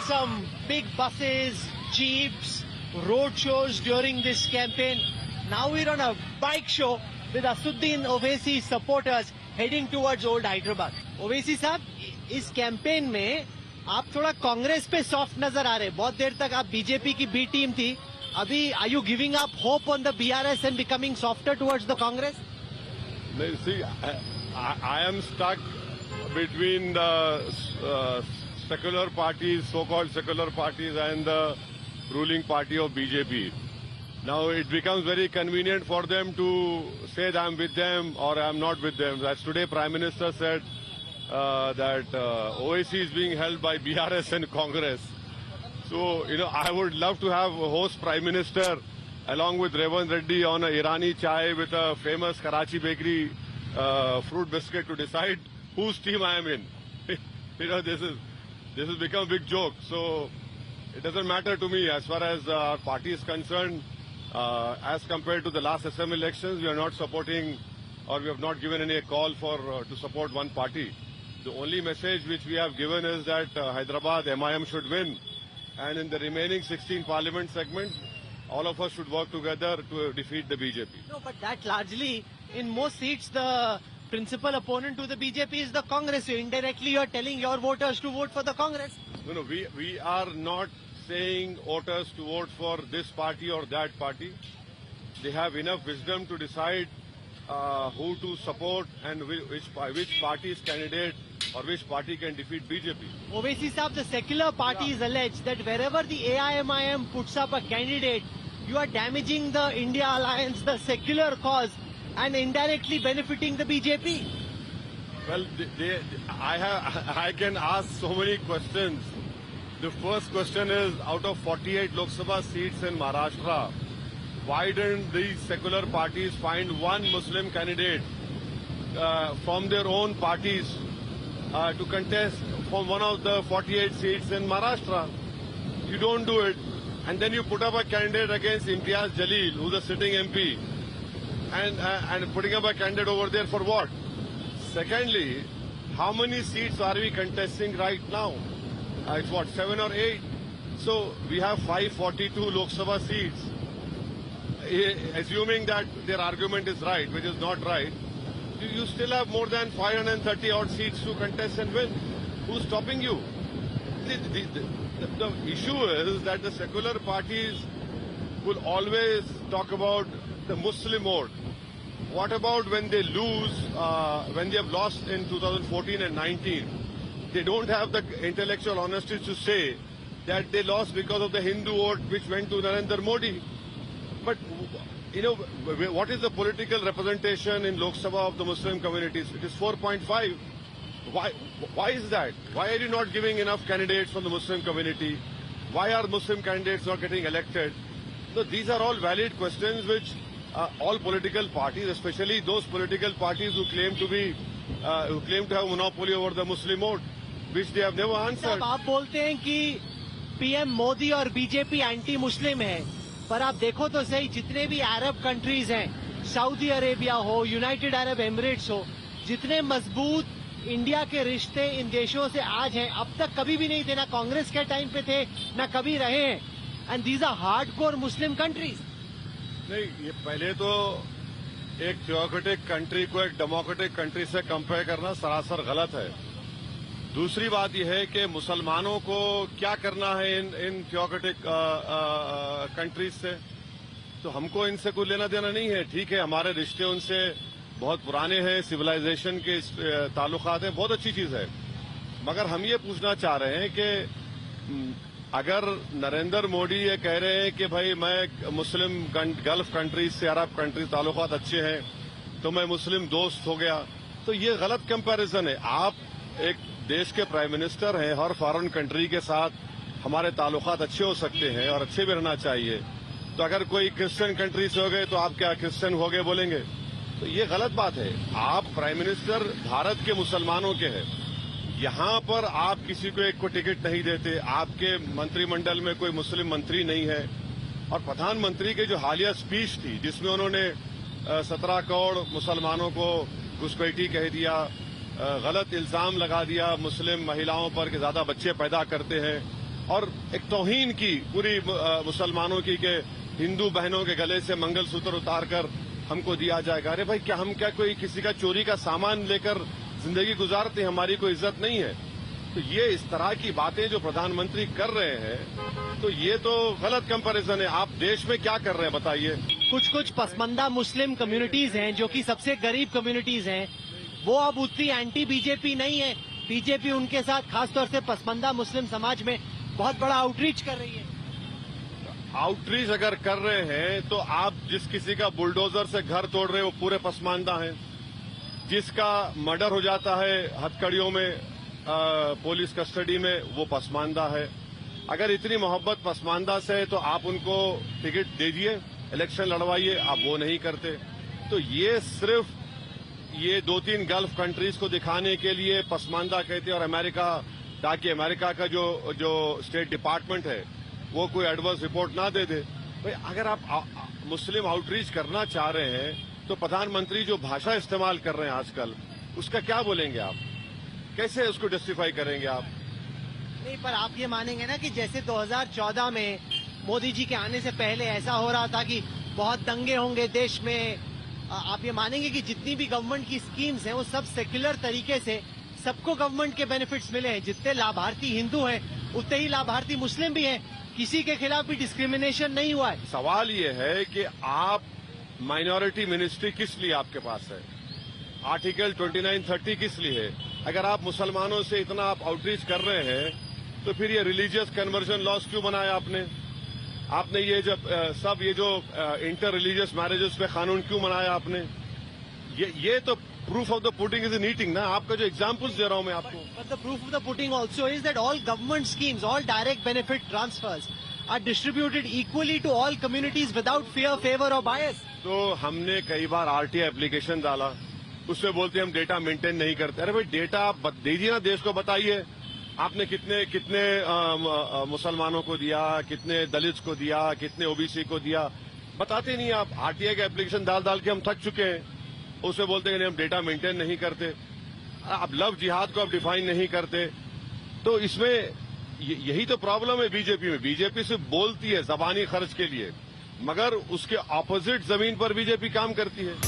some big buses, jeeps, road shows during this campaign. Now we're on a bike show with Assuddin Owaisi supporters heading towards Old Hyderabad. Owaisi साहब, इस campaign में आप थोड़ा कांग्रेस पे soft नजर आ रहे हैं. बहुत देर तक आप बीजेपी की बी टीम थी. अभी are you giving up hope on the BRS and becoming softer towards the Congress? See, I am stuck between the secular parties, so-called secular parties, and the ruling party of BJP. Now it becomes very convenient for them to say that I'm with them or I'm not with them. As today Prime Minister said that OIC is being held by BRS and Congress. So, I would love to have a host Prime Minister along with Revan Reddy on a Irani chai with a famous Karachi bakery fruit biscuit to decide whose team I am in. This has become a big joke. So it doesn't matter to me as far as our party is concerned. As compared to the last assembly elections, we are not supporting or we have not given any call for to support one party. The only message which we have given is that Hyderabad MIM should win, and in the remaining 16 parliament segments, all of us should work together to defeat the BJP. No, but that largely, in most seats, the principal opponent to the BJP is the Congress. So indirectly, you're telling your voters to vote for the Congress. No, we are not saying voters to vote for this party or that party. They have enough wisdom to decide who to support and which party's candidate or which party can defeat BJP. Owaisi Saab, the secular parties allege that wherever the AIMIM puts up a candidate, you are damaging the India Alliance, the secular cause, and indirectly benefiting the BJP. Well, I can ask so many questions. The first question is, out of 48 Lok Sabha seats in Maharashtra, why didn't these secular parties find one Muslim candidate from their own parties to contest from one of the 48 seats in Maharashtra? You don't do it. And then you put up a candidate against Imtiaz Jalil, who's a sitting MP, and putting up a candidate over there for what? Secondly, how many seats are we contesting right now? It's what, 7 or 8? So we have 542 Lok Sabha seats. Assuming that their argument is right, which is not right, you still have more than 530 odd seats to contest and win. Who's stopping you? The issue is that the secular parties will always talk about the Muslim vote. What about when they lose, when they have lost in 2014 and 19? They don't have the intellectual honesty to say that they lost because of the Hindu vote which went to Narendra Modi. But, what is the political representation in Lok Sabha of the Muslim communities? It is 4.5. Why is that? Why are you not giving enough candidates from the Muslim community? Why are Muslim candidates not getting elected? So these are all valid questions which all political parties, especially those political parties who claim to have monopoly over the Muslim vote, which they have never answered. आप बोलते हैं कि PM Modi और BJP anti Muslim है, पर आप देखो तो सही, जितने भी अरब कंट्रीज हैं, सऊदी अरेबिया हो, यूनाइटेड अरब एमिरेट्स हो, जितने मजबूत इंडिया के रिश्ते इन देशों से आज हैं, अब तक कभी भी नहीं थे, ना कांग्रेस के टाइम पे थे, ना कभी रहे हैं. And these are hardcore Muslim countries. नहीं, ये पहले तो एक थियोक्रेटिक कंट्री को एक डेमोक्रेटिक कंट्री से कंपेयर करना सरासर गलत है. दूसरी बात यह है कि मुसलमानों को क्या करना है इन थियोक्रेटिक कंट्रीज से. तो हमको इनसे कोई लेना देना नहीं है. ठीक है, हमारे रिश्ते उनसे बहुत पुराने हैं, सिविलाइजेशन के ताल्लुकात हैं, बहुत अच्छी चीज है. मगर हम ये पूछना चाह रहे हैं कि अगर नरेंद्र मोदी ये कह रहे हैं कि भाई मैं मुस्लिम गल्फ कंट्रीज से, अरब कंट्रीज ताल्लुकात अच्छे हैं, तो मैं मुस्लिम दोस्त हो गया, तो ये गलत कंपैरिजन है. आप एक देश के प्राइम मिनिस्टर हैं, हर फॉरेन कंट्री के साथ हमारे ताल्लुकात अच्छे हो सकते हैं और अच्छे भी रहना चाहिए. तो अगर कोई क्रिश्चियन कंट्री से हो गए तो आप क्या क्रिश्चियन हो गए बोलेंगे? तो ये गलत बात है. आप प्राइम मिनिस्टर भारत के मुसलमानों के हैं. यहाँ पर आप किसी को एक को टिकट नहीं देते. आपके मंत्रिमंडल में कोई मुस्लिम मंत्री नहीं है. और प्रधानमंत्री की जो हालिया स्पीच थी, जिसमें उन्होंने 17 करोड़ मुसलमानों को घुसपैठी कह दिया, गलत इल्जाम लगा दिया मुस्लिम महिलाओं पर कि ज्यादा बच्चे पैदा करते हैं, और एक तौहीन की पूरी मुसलमानों की कि हिंदू बहनों के गले से मंगलसूत्र उतारकर हमको दिया जाएगा। अरे भाई, क्या हम कोई किसी का चोरी का सामान लेकर जिंदगी गुजारते हैं? हमारी कोई इज्जत नहीं है? तो ये इस तरह की बातें जो प्रधानमंत्री कर रहे हैं, तो ये तो गलत कंपैरिजन है। आप देश में क्या कर रहे हैं बताइए? कुछ पसमानदा मुस्लिम कम्युनिटीज हैं जो कि सबसे गरीब कम्युनिटीज हैं, वो अब उतनी एंटी बीजेपी नहीं है। बीजेपी उनके साथ खासतौर से पसमानदा मुस्लिम समाज में बहुत बड़ा आउटरीच कर रही है। आउटरीच अगर कर रहे हैं तो आप जिस किसी का बुलडोजर से घर तोड़ रहे हैं वो पूरे पसमानदा हैं। जिसका मर्डर हो जाता है हथकड़ियों में पुलिस कस्टडी में, वो पसमानदा है। अगर इतनी मोहब्बत पसमानदा से है तो आप उनको टिकट दीजिए, इलेक्शन लड़वाइए। आप वो नहीं करते। तो ये सिर्फ ये 2-3 गल्फ कंट्रीज को दिखाने के लिए पसमानदा कहते हैं, और अमेरिका, ताकि अमेरिका का जो स्टेट डिपार्टमेंट है वो कोई एडवर्स रिपोर्ट ना दे दे। भाई, अगर आप मुस्लिम आउटरीच करना चाह रहे हैं तो प्रधानमंत्री जो भाषा इस्तेमाल कर रहे हैं आजकल, उसका क्या बोलेंगे आप? कैसे उसको जस्टिफाई करेंगे आप? नहीं, पर आप ये मानेंगे ना कि जैसे 2014 में मोदी जी के आने से पहले ऐसा हो रहा था कि बहुत दंगे होंगे देश में, आप ये मानेंगे कि जितनी भी गवर्नमेंट की स्कीम्स हैं वो सब सेक्युलर तरीके से सबको गवर्नमेंट के बेनिफिट्स मिले हैं? जितने लाभार्थी हिंदू हैं उतने ही लाभार्थी मुस्लिम भी हैं, किसी के खिलाफ भी डिस्क्रिमिनेशन नहीं हुआ है। सवाल ये है कि आप माइनॉरिटी मिनिस्ट्री किस लिए आपके पास है? आर्टिकल 2930 किस लिए है? अगर आप मुसलमानों से इतना आप आउटरीच कर रहे हैं तो फिर ये रिलीजियस कन्वर्जन लॉस क्यों बनाया आपने ये जब सब ये जो इंटर रिलीजियस मैरिजेस पे कानून क्यों बनाया आपने? ये तो proof of the pudding is in eating ना। आपका जो एग्जाम्पल्स दे रहा हूं मैं आपको। But the proof of the pudding also is that all government schemes, all direct benefit transfers are distributed equally to all communities without fear, favor or bias. तो हमने कई बार आरटीआई एप्लीकेशन डाला, उसमें बोलते हम डेटा मेंटेन नहीं करते। अरे भाई, डेटा आप दीजिए ना, देश को बताइए आपने कितने मुसलमानों को दिया, कितने दलित को दिया, कितने ओबीसी को दिया, बताते नहीं आप। आरटीआई का एप्लीकेशन डाल के हम थक चुके हैं। उसमें बोलते हैं हम डेटा मेंटेन नहीं करते। आप लव जिहाद को आप डिफाइन नहीं करते। तो इसमें यही तो प्रॉब्लम है बीजेपी में। बीजेपी सिर्फ बोलती है जबानी खर्च के लिए, मगर उसके ऑपोजिट जमीन पर बीजेपी काम करती है।